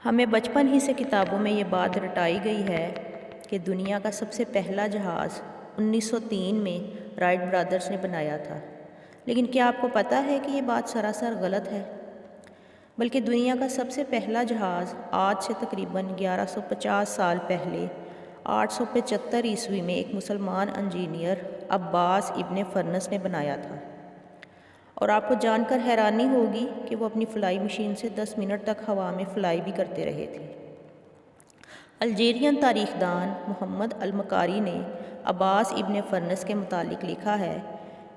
ہمیں بچپن ہی سے کتابوں میں یہ بات رٹائی گئی ہے کہ دنیا کا سب سے پہلا جہاز 1903 میں رائٹ برادرز نے بنایا تھا، لیکن کیا آپ کو پتہ ہے کہ یہ بات سراسر غلط ہے؟ بلکہ دنیا کا سب سے پہلا جہاز آج سے تقریباً 1150 سال پہلے 875 عیسوی میں ایک مسلمان انجینئر عباس ابن فرنس نے بنایا تھا۔ اور آپ کو جان کر حیرانی ہوگی کہ وہ اپنی فلائی مشین سے 10 منٹ تک ہوا میں فلائی بھی کرتے رہے تھے۔ الجیرین تاریخ دان محمد المکاری نے عباس ابن فرنس کے متعلق لکھا ہے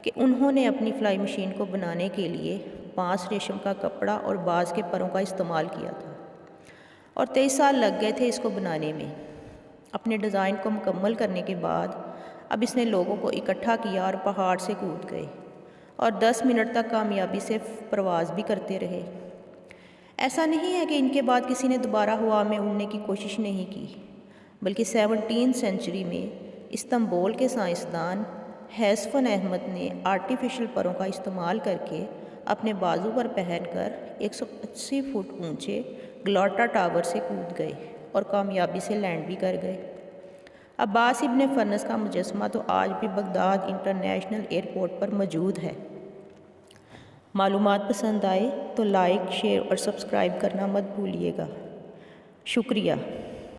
کہ انہوں نے اپنی فلائی مشین کو بنانے کے لیے بانس، ریشم کا کپڑا اور باز کے پروں کا استعمال کیا تھا، اور 23 سال لگ گئے تھے اس کو بنانے میں۔ اپنے ڈیزائن کو مکمل کرنے کے بعد اب اس نے لوگوں کو اکٹھا کیا اور پہاڑ سے کود گئے اور 10 منٹ تک کامیابی سے پرواز بھی کرتے رہے۔ ایسا نہیں ہے کہ ان کے بعد کسی نے دوبارہ ہوا میں اڑنے کی کوشش نہیں کی، بلکہ 17ویں سینچری میں استنبول کے سائنسدان حیثفن احمد نے آرٹیفیشل پروں کا استعمال کر کے اپنے بازو پر پہن کر 180 فٹ اونچے گلاٹا ٹاور سے کود گئے اور کامیابی سے لینڈ بھی کر گئے۔ عباس ابن فرنس کا مجسمہ تو آج بھی بغداد انٹرنیشنل ایئرپورٹ پر موجود ہے۔ معلومات پسند آئے تو لائک، شیئر اور سبسکرائب کرنا مت بھولیے گا۔ شکریہ۔